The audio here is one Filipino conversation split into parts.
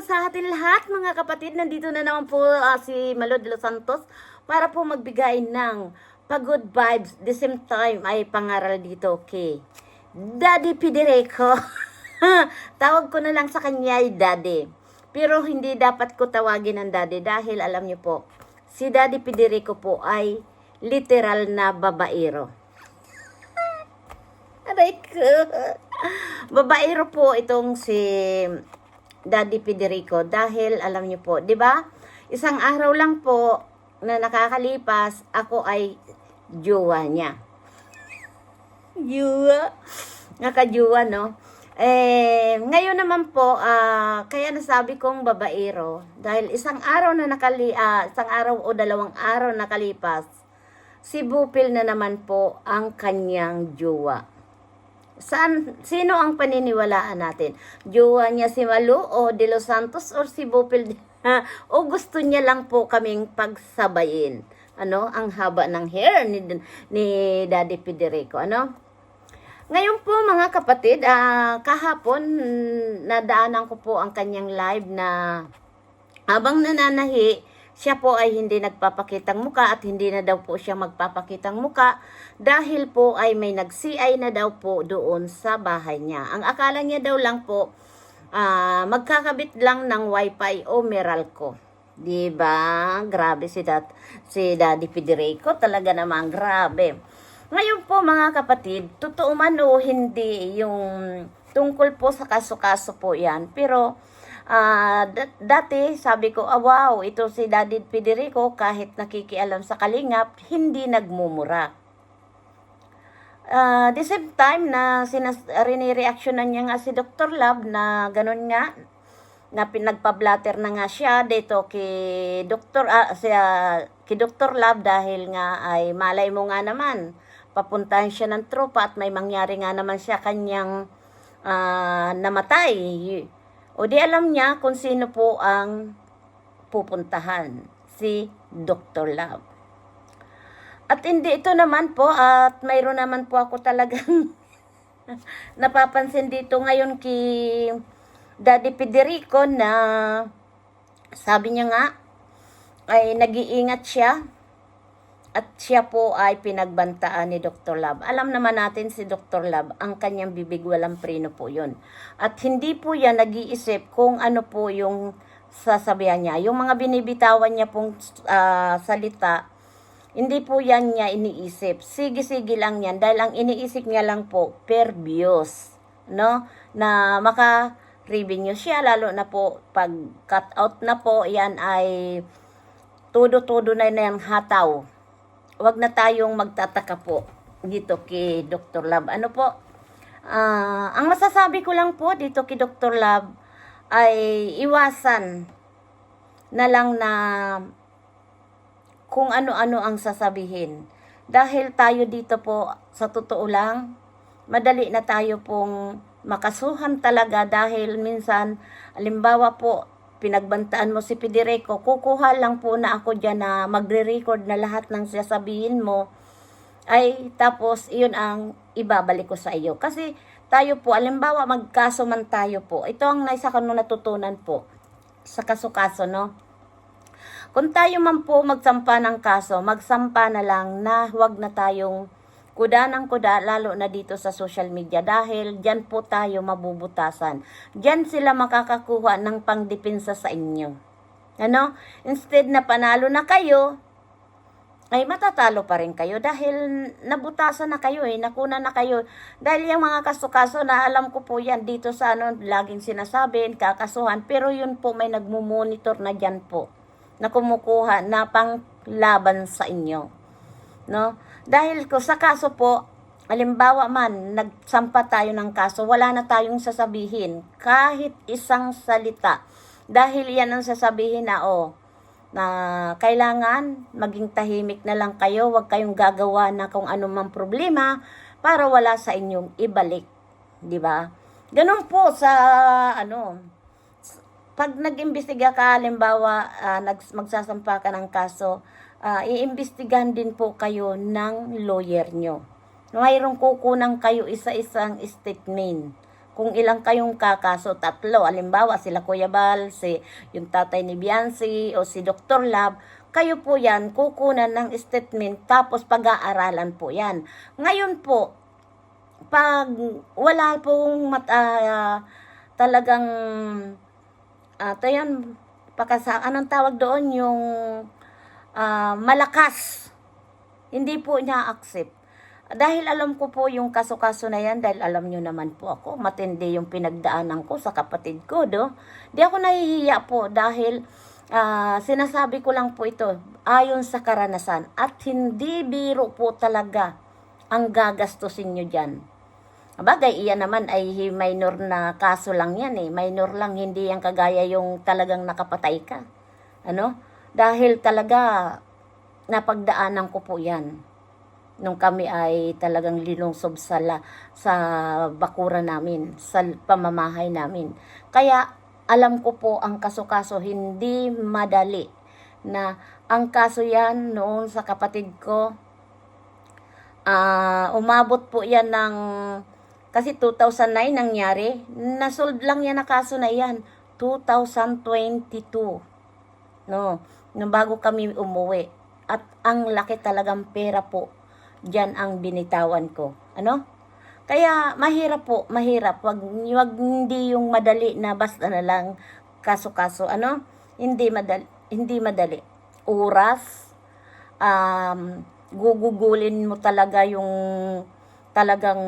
sa atin lahat mga kapatid. Nandito na naman po si Malo de los Santos para po magbigay ng pag-good vibes. The same time ay pangaral dito kay Daddy Federico. Tawag ko na lang sa kanya ay Daddy. Pero hindi dapat ko tawagin ng Daddy dahil alam niyo po, si Daddy Federico po ay literal na babaero. Aray ko. Babaero po itong si Daddy Federico dahil alam niyo po, 'di ba? Isang araw lang po na nakakalipas, ako ay jowa niya. Jowa. Nakajowa, no? Ngayon naman po, kaya nasabi kong babaero dahil isang araw o dalawang araw nakalipas, si Bupil na naman po ang kanyang jowa. Sino ang paniniwalaan natin? Jowa niya si Malu o de los Santos or si Bupil? O gusto niya lang po kaming pagsabayin? Ano? Ang haba ng hair ni Daddy Federico. Ano? Ngayon po mga kapatid, kahapon nadaanan ko po ang kanyang live na habang nananahi, siya po ay hindi nagpapakitang muka at hindi na daw po siya magpapakitang muka dahil po ay may nag-CI na daw po doon sa bahay niya. Ang akala niya daw lang po, magkakabit lang ng wifi o Meralco. Diba? Grabe si Daddy Federico. Talaga naman, grabe. Ngayon po mga kapatid, totoo man o hindi yung tungkol po sa kaso-kaso po yan. Pero, dati sabi ko, wow, ito si Daddy Federico kahit nakikialam sa kalingap, hindi nagmumura. The same time na rini-reactionan niya nga si Dr. Love na ganun nga, na pinagpa-blatter na nga siya dito kay Dr. Love dahil nga ay malay mo nga naman, papuntahan siya ng tropa at may mangyari nga naman siya kanyang namatay. O di alam niya kung sino po ang pupuntahan, si Dr. Love. At hindi ito naman po, at mayroon naman po ako talagang napapansin dito ngayon kay Daddy Federico na sabi niya nga ay nag-iingat siya at siya po ay pinagbantaan ni Dr. Love. Alam naman natin si Dr. Love, ang kanyang bibig walang preno po yun. At hindi po yan nag-iisip kung ano po yung sasabihan niya. Yung mga binibitawan niya pong salita, hindi po yan niya iniisip. Sige-sige lang yan. Dahil ang iniisip niya lang po, per views. No? Na maka-revenue siya. Lalo na po, pag cut out na po, yan ay todo-todo na yan hataw. Huwag na tayong magtataka po dito kay Dr. Love. Ano po? Ang masasabi ko lang po dito kay Dr. Love ay iwasan na lang na kung ano-ano ang sasabihin. Dahil tayo dito po, sa totoo lang, madali na tayo pong makasuhan talaga dahil minsan, halimbawa po, pinagbantaan mo si Federico, kukuha lang po na ako dyan na magre-record na lahat ng sasabihin mo, ay tapos iyon ang ibabalik ko sa iyo. Kasi tayo po, halimbawa magkaso man tayo po, ito ang naisa ko natutunan po sa kaso-kaso, no? Kung tayo man po magsampa ng kaso, magsampa na lang na huwag na tayong kuda ng kuda, lalo na dito sa social media dahil dyan po tayo mabubutasan. Dyan sila makakakuha ng pangdepensa sa inyo. Ano? Instead na panalo na kayo, ay matatalo pa rin kayo dahil nabutasan na kayo nakuna na kayo. Dahil yung mga kaso-kaso na alam ko po yan dito sa laging sinasabi, kakasuhan, pero yun po may nagmumonitor na dyan po na kumukuha na panglaban sa inyo. No? Dahil ko sa kaso po, halimbawa man, nagsampa tayo ng kaso, wala na tayong sasabihin, kahit isang salita. Dahil yan ang sasabihin na, na kailangan maging tahimik na lang kayo, huwag kayong gagawa na kung anumang problema para wala sa inyong ibalik. Diba? Ganun po sa, pag nag-imbestiga ka, halimbawa, magsasampa ka ng kaso, iimbestigahan din po kayo ng lawyer nyo. Mayroong kukunang kayo isa-isang statement kung ilang kayong kakaso, 3, halimbawa sila Kuya Bal, yung tatay ni Biancy, o si Dr. Lab, kayo po yan, kukunan ng statement, tapos pag-aaralan po yan. Ngayon po, pag wala pong talagang, tayan, anong tawag doon, yung malakas, hindi po niya accept. Dahil alam ko po yung kaso-kaso na yan, dahil alam nyo naman po ako, matindi yung pinagdaanan ko sa kapatid ko, do. Di ako nahihiya po dahil sinasabi ko lang po ito, ayon sa karanasan, at hindi biro po talaga ang gagastusin nyo dyan. Bagay, iyan naman ay minor na kaso lang yan eh. Minor lang, hindi yan kagaya yung talagang nakapatay ka. Ano? Dahil talaga, napagdaanan ko po yan nung kami ay talagang linungsob sa bakura namin, sa pamamahay namin. Kaya alam ko po ang kaso-kaso, hindi madali na ang kaso yan noon sa kapatid ko. Umabot po yan ng, kasi 2009 nangyari, nasolve lang yan na kaso na yan, 2022. No, nung bago kami umuwi. At ang laki talagang pera po. Diyan ang binitawan ko. Ano? Kaya mahirap po, mahirap. Wag hindi yung madali na basta na lang kaso-kaso. Ano? Hindi madali. Oras, gugugulin mo talaga yung talagang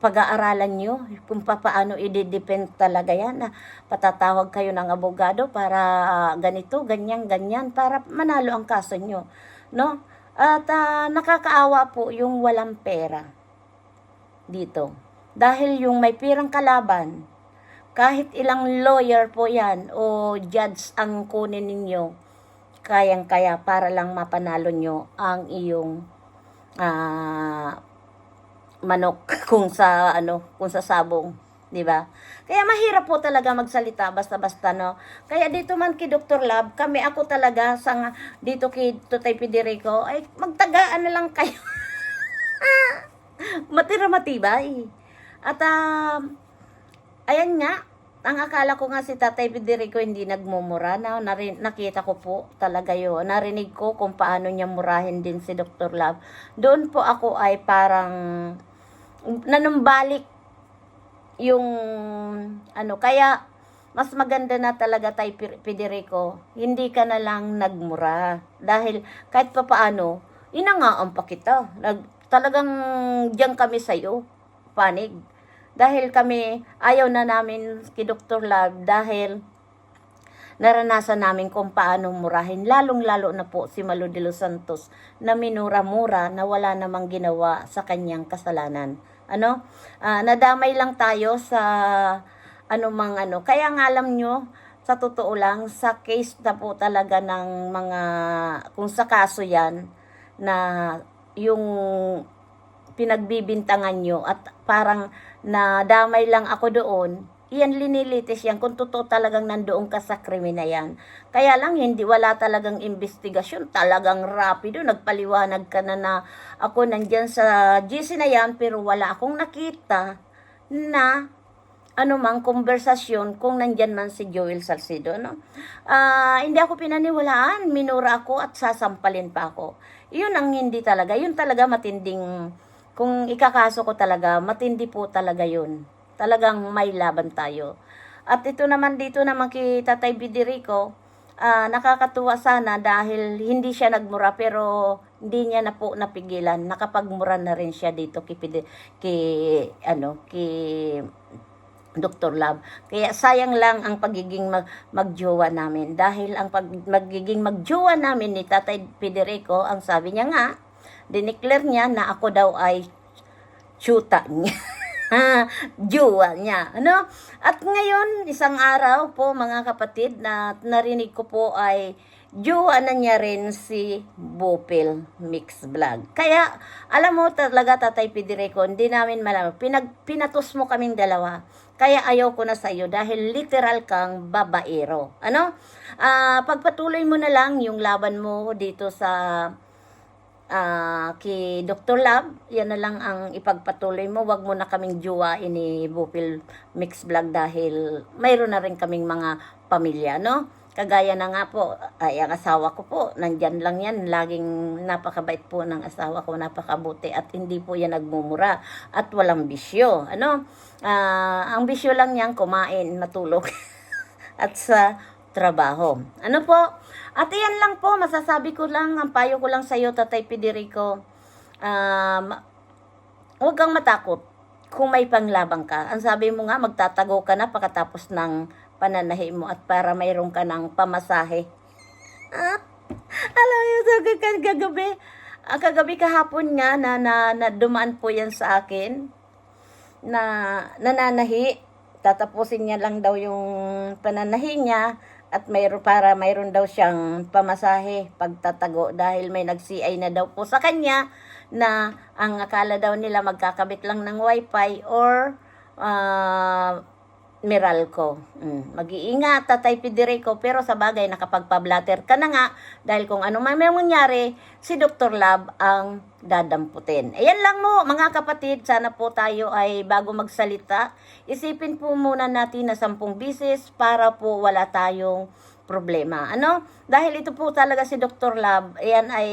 pag-aaralan nyo, kung paano i-depend talaga yan, na patatawag kayo ng abogado para ganito, ganyan, para manalo ang kaso nyo. No? At nakakaawa po yung walang pera dito. Dahil yung may pirang kalaban, kahit ilang lawyer po yan o judge ang kunin ninyo, kayang-kaya para lang mapanalo nyo ang iyong manok kung sa sabong, 'di ba? Kaya mahirap po talaga magsalita basta-basta, no. Kaya dito man kay Dr. Lab, ako talaga dito kay Tutay Federico, ay magtagaan na lang kayo. Matira matibay. At ayan nga, ang akala ko nga si Tatay Federico hindi nagmumura, na nakita ko po talaga yun. Narinig ko kung paano niya murahin din si Dr. Lab. Doon po ako ay parang nanumbalik yung kaya mas maganda na talaga Tay Federico, hindi ka na lang nagmura. Dahil kahit pa paano, inangaan pa kita. Talagang diyan kami sa'yo, panig. Dahil kami, ayaw na namin kay Dr. Love dahil naranasan namin kung paano murahin. Lalong-lalo na po si Malu de los Santos na minura-mura na wala namang ginawa sa kanyang kasalanan. Nadamay lang tayo sa Kaya nga alam nyo, sa totoo lang, sa case na po talaga ng mga, kung sa kaso yan, na yung pinagbibintangan nyo at parang nadamay lang ako doon, iyan linilitis yan kung totoo talagang nandoon ka sa krimen na yan. Kaya lang wala talagang investigasyon, talagang rapido, nagpaliwanag ka na ako nandyan sa GC na yan, pero wala akong nakita na anumang konversasyon kung nandyan man si Joel Salcido, no? Hindi ako pinaniwalaan, minura ako at sasampalin pa ako. Yun ang hindi talaga, yun talaga matinding, kung ikakaso ko talaga, matindi po talaga yun. Talagang may laban tayo. At ito naman dito naman kay Tatay Federico, nakakatuwa sana dahil hindi siya nagmura pero hindi niya na po napigilan. Nakapagmura na rin siya dito kay Dr. Love. Kaya sayang lang ang pagiging magjowa namin. Dahil ang magiging magjowa namin ni Tatay Federico, ang sabi niya nga, dineclare niya na ako daw ay tsuta niya. Jowa niya. At ngayon, isang araw po mga kapatid, na narinig ko po ay jowa na niya rin si Bopel Mix Vlog. Kaya, alam mo talaga Tatay Federico, hindi namin malaman. Pinatos mo kaming dalawa. Kaya ayaw ko na sa iyo dahil literal kang babaero. Pagpatuloy mo na lang yung laban mo dito sa kay Dr. Love, yan na lang ang ipagpatuloy mo. Wag mo na kaming juwain ni Bupil Mix Vlog dahil mayroon na rin kaming mga pamilya, no? Kagaya na nga po, ay ang asawa ko po, nandyan lang yan. Laging napakabait po ng asawa ko, napakabuti at hindi po yan nagmumura at walang bisyo. Ano? Ang bisyo lang niyan, kumain, matulog at sa trabaho. Ano po? At iyan lang po, masasabi ko lang, ang payo ko lang sa iyo, Tatay Federico, huwag kang matakot kung may panglabang ka. Ang sabi mo nga, magtatago ka na pagkatapos ng pananahi mo at para mayroon ka ng pamasahe. Alam mo, sa kagabi kahapon nga na dumaan po yan sa akin na nananahi. Tatapusin niya lang daw yung pananahi niya at mayroon daw siyang pamasahe pagtatago dahil may nag-CI na daw po sa kanya na ang akala daw nila magkakabit lang ng wifi or Meralco. Mag-iingat, Tatay Federico, pero sa bagay nakapagpa-blatter ka na nga dahil kung ano man may mangyari, si Dr. Love ang dadamputin. Ayan lang mo, mga kapatid, sana po tayo ay bago magsalita, isipin po muna natin na 10 bisis para po wala tayong problema. Ano? Dahil ito po talaga si Dr. Love, ayan ay,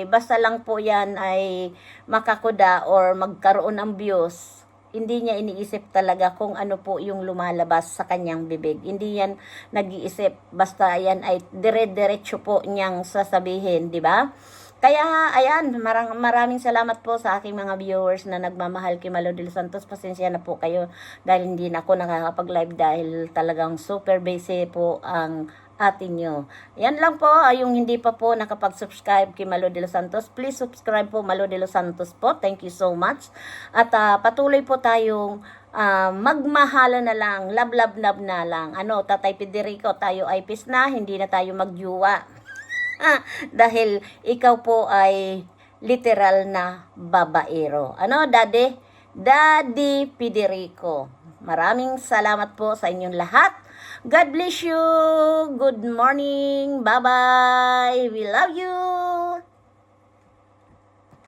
basta lang po yan ay makakuda or magkaroon ng views. Hindi niya iniisip talaga kung ano po yung lumalabas sa kanyang bibig. Hindi yan nag-iisip. Basta yan ay dire-diretso po niyang sasabihin, di ba? Kaya, ayan, maraming salamat po sa aking mga viewers na nagmamahal kay Malo de los Santos. Pasensya na po kayo dahil hindi na ako nakakapag-live dahil talagang super busy po ang atin nyo. Yan lang po, yung hindi pa po nakapag-subscribe kay Malo de los Santos, please subscribe po Malo de los Santos po. Thank you so much. At patuloy po tayong magmahala na lang, love na lang. Ano, Tatay Federico, tayo ay peace na, hindi na tayo magjuwa. Dahil ikaw po ay literal na babaero. Ano, Daddy Federico. Maraming salamat po sa inyong lahat. God bless you. Good morning. Bye-bye. We love you.